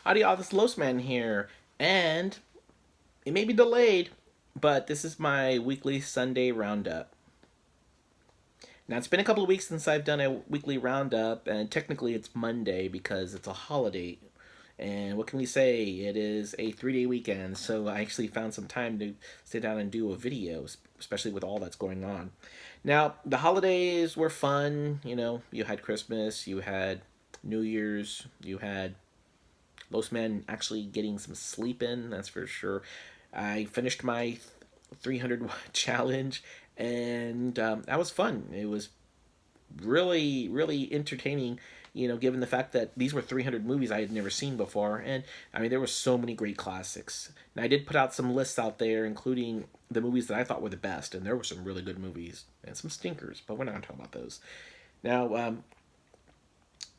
Howdy, all, this Losman here, and it may be delayed, but this is my weekly Sunday roundup. Now, it's been a couple of weeks since I've done a weekly roundup, and technically it's Monday because it's a holiday. And what can we say? It is a 3-day weekend, so I actually found some time to sit down and do a video, especially with all that's going on. Now, the holidays were fun. You had Christmas, you had New Year's, you had most men actually getting some sleep in, that's for sure. I finished my 300 challenge, and that was fun. It was really, really entertaining, given the fact that these were 300 movies I had never seen before. And I mean, there were so many great classics. And I did put out some lists out there, including the movies that I thought were the best, and there were some really good movies and some stinkers, but we're not going to talk about those. Now,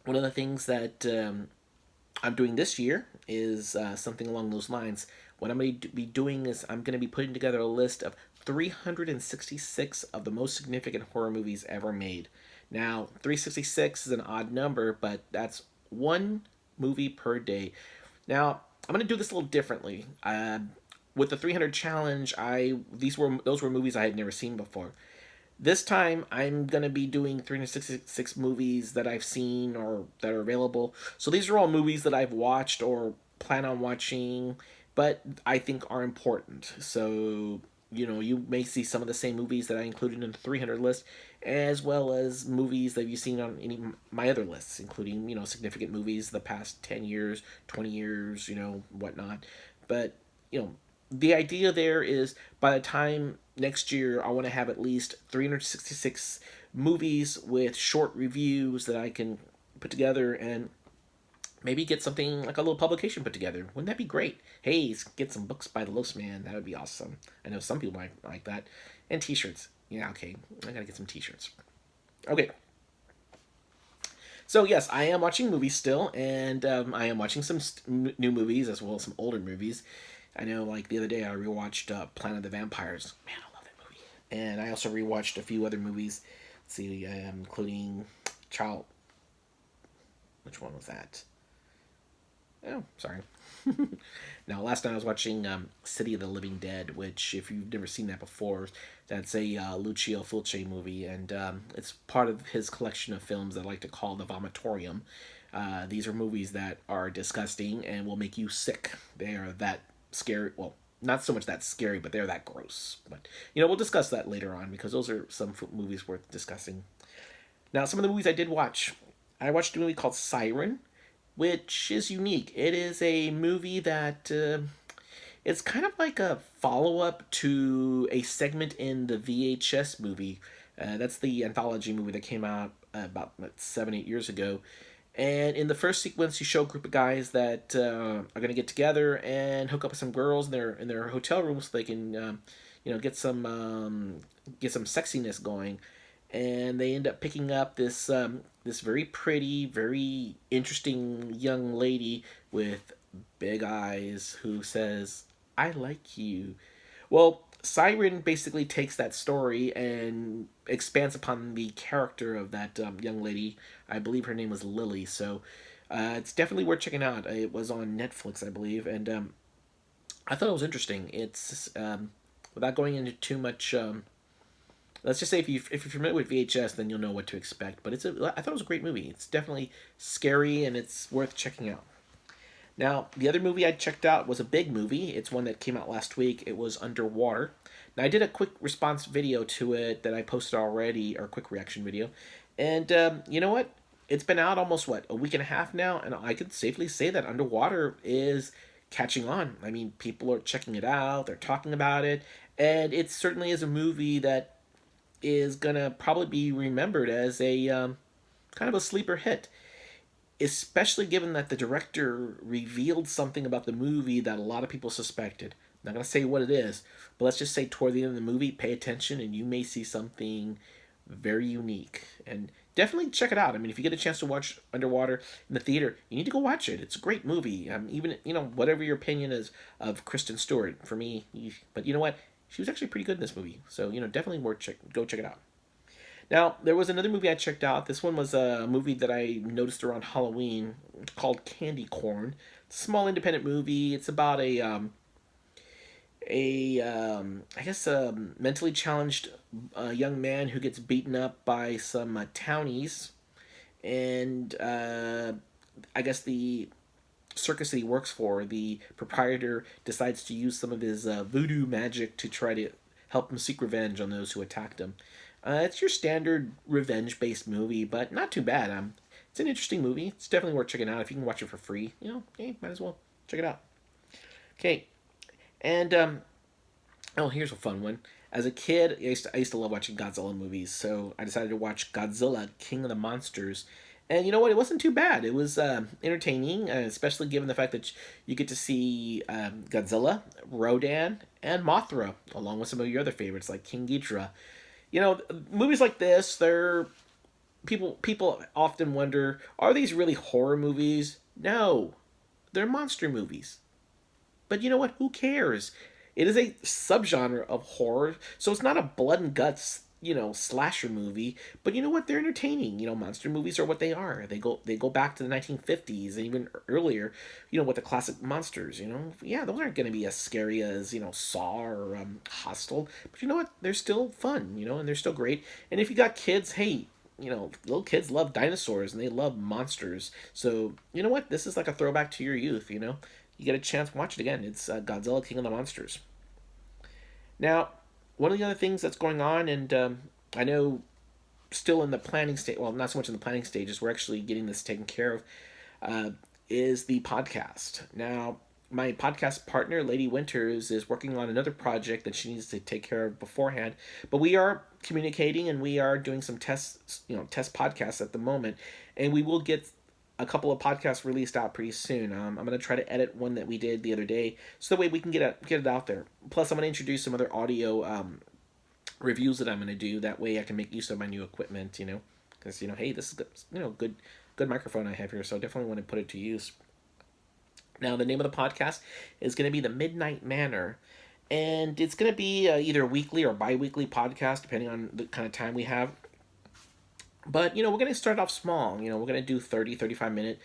one of the things that I'm doing this year is something along those lines. What I'm going to be doing is I'm going to be putting together a list of 366 of the most significant horror movies ever made. Now, 366 is an odd number, but that's one movie per day. Now, I'm going to do this a little differently. With the 300 challenge, those were movies I had never seen before. This time, I'm going to be doing 366 movies that I've seen or that are available. So these are all movies that I've watched or plan on watching, but I think are important. So, you may see some of the same movies that I included in the 300 list, as well as movies that you've seen on any of my other lists, including, significant movies the past 10 years, 20 years, whatnot. But, the idea there is by the time next year, I want to have at least 366 movies with short reviews that I can put together and maybe get something like a little publication put together. Wouldn't that be great? Hey, get some books by the Losman. That would be awesome. I know some people might like that. And t-shirts. Yeah, okay. I gotta get some t-shirts. Okay. So yes, I am watching movies still, and I am watching some new movies as well as some older movies. I know, like the other day, I rewatched Planet of the Vampires. Man, I love that movie. And I also rewatched a few other movies. Let's see, including Child. Which one was that? Oh, sorry. Now, last night I was watching City of the Living Dead, which, if you've never seen that before, that's a Lucio Fulci movie, and it's part of his collection of films that I like to call the Vomitorium. These are movies that are disgusting and will make you sick. They are that scary. Well, not so much that scary, but they're that gross. But, we'll discuss that later on because those are some movies worth discussing. Now, some of the movies I did watch. I watched a movie called Siren, which is unique. It is a movie that it's kind of like a follow up to a segment in the VHS movie. That's the anthology movie that came out about 7-8 years ago. And in the first sequence, you show a group of guys that are going to get together and hook up with some girls in their hotel room so they can, get some sexiness going. And they end up picking up this very pretty, very interesting young lady with big eyes who says, "I like you." Well, Siren basically takes that story and expands upon the character of that young lady. I believe her name was Lily, so it's definitely worth checking out. It was on Netflix, I believe, and I thought it was interesting. It's without going into too much. Let's just say if you're familiar with VHS, then you'll know what to expect. But I thought it was a great movie. It's definitely scary and it's worth checking out. Now, the other movie I checked out was a big movie. It's one that came out last week. It was Underwater. Now, I did a quick response video to it that I posted already, or a quick reaction video. And you know what? It's been out almost, a week and a half now, and I could safely say that Underwater is catching on. I mean, people are checking it out, they're talking about it, and it certainly is a movie that is going to probably be remembered as a kind of a sleeper hit, especially given that the director revealed something about the movie that a lot of people suspected. I'm not going to say what it is, but let's just say toward the end of the movie, pay attention and you may see something very unique. And definitely check it out. I mean, if you get a chance to watch Underwater in the theater, you need to go watch it. It's a great movie. Even, whatever your opinion is of Kristen Stewart, for me, but you know what? She was actually pretty good in this movie. So, definitely go check it out. Now, there was another movie I checked out. This one was a movie that I noticed around Halloween called Candy Corn. It's a small independent movie. It's about I guess a mentally challenged young man who gets beaten up by some townies, and I guess the circus that he works for, the proprietor decides to use some of his voodoo magic to try to help him seek revenge on those who attacked him. It's your standard revenge-based movie, but not too bad. It's an interesting movie. It's definitely worth checking out if you can watch it for free. Hey, might as well check it out. Okay, and oh, here's a fun one. As a kid, I used to love watching Godzilla movies, so I decided to watch Godzilla, King of the Monsters. And you know what? It wasn't too bad. It was entertaining, especially given the fact that you get to see Godzilla, Rodan, and Mothra, along with some of your other favorites like King Ghidorah. Movies like this, they're people often wonder, are these really horror movies? No, they're monster movies. But you know what? Who cares? It is a subgenre of horror, so it's not a blood and guts, slasher movie. But you know what? They're entertaining. Monster movies are what they are. They go back to the 1950s and even earlier. With the classic monsters. Yeah, those aren't going to be as scary as Saw or Hostel. But you know what? They're still fun. And they're still great. And if you got kids, hey, little kids love dinosaurs and they love monsters. So, you know what? This is like a throwback to your youth, You get a chance to watch it again. It's Godzilla King of the Monsters. Now, one of the other things that's going on, and I know still in the planning stage, well, not so much in the planning stages, we're actually getting this taken care of, uh, is the podcast. Now, my podcast partner, Lady Winters, is working on another project that she needs to take care of beforehand. But we are communicating and we are doing some tests, test podcasts at the moment, and we will get a couple of podcasts released out pretty soon. I'm going to try to edit one that we did the other day, so that way we can get it out there. Plus, I'm going to introduce some other audio reviews that I'm going to do. That way, I can make use of my new equipment. Because hey, this is good, good microphone I have here, so I definitely want to put it to use. Now, the name of the podcast is going to be The Midnight Manor, and it's going to be either a weekly or bi-weekly podcast, depending on the kind of time we have. But, we're going to start off small. We're going to do 30, 35-minute,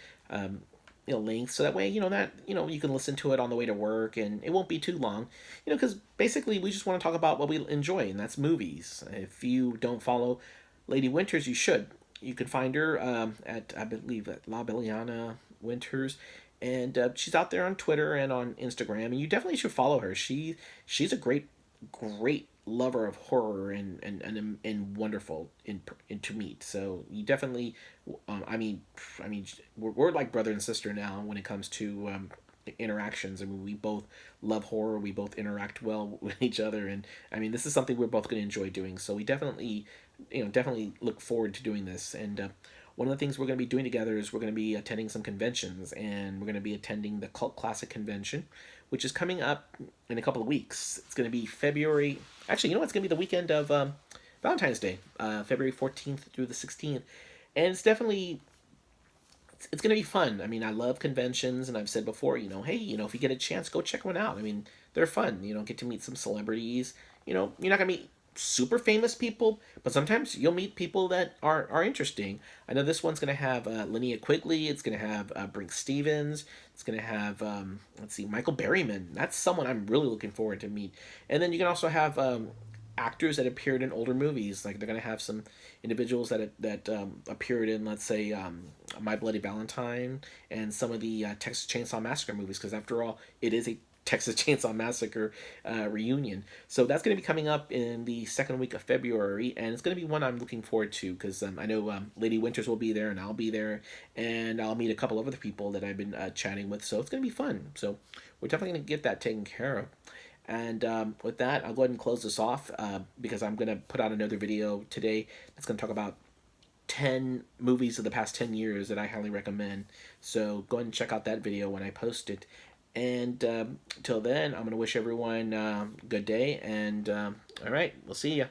length. So that way, that, you can listen to it on the way to work and it won't be too long. Because basically we just want to talk about what we enjoy, and that's movies. If you don't follow Lady Winters, you should. You can find her at, I believe, at La Belliana Winters. And she's out there on Twitter and on Instagram. And you definitely should follow her. She's a great lover of horror and wonderful to meet. So you definitely, I mean, we're like brother and sister now when it comes to interactions. I mean, we both love horror. We both interact well with each other, and I mean, this is something we're both going to enjoy doing. So we definitely, definitely look forward to doing this. And one of the things we're going to be doing together is we're going to be attending some conventions, and we're going to be attending the Cult Classic Convention, which is coming up in a couple of weeks. It's going to be February. Actually, it's going to be the weekend of Valentine's Day, February 14th through the 16th. And it's definitely, it's going to be fun. I mean, I love conventions, and I've said before, hey, if you get a chance, go check one out. I mean, they're fun. Get to meet some celebrities. You're not going to meet super famous people, but sometimes you'll meet people that are interesting. I know this one's going to have Linnea Quigley. It's going to have Brink Stevens. It's going to have, let's see, Michael Berryman. That's someone I'm really looking forward to meet. And then you can also have actors that appeared in older movies. Like they're going to have some individuals that appeared in, let's say, My Bloody Valentine and some of the Texas Chainsaw Massacre movies, because after all, it is a Texas Chainsaw Massacre reunion. So that's going to be coming up in the second week of February, and it's going to be one I'm looking forward to because I know Lady Winters will be there, and I'll be there, and I'll meet a couple of other people that I've been chatting with. So it's going to be fun. So we're definitely going to get that taken care of. And with that, I'll go ahead and close this off because I'm going to put out another video today that's going to talk about 10 movies of the past 10 years that I highly recommend. So go ahead and check out that video when I post it. And till then, I'm going to wish everyone a good day. And all right, we'll see ya.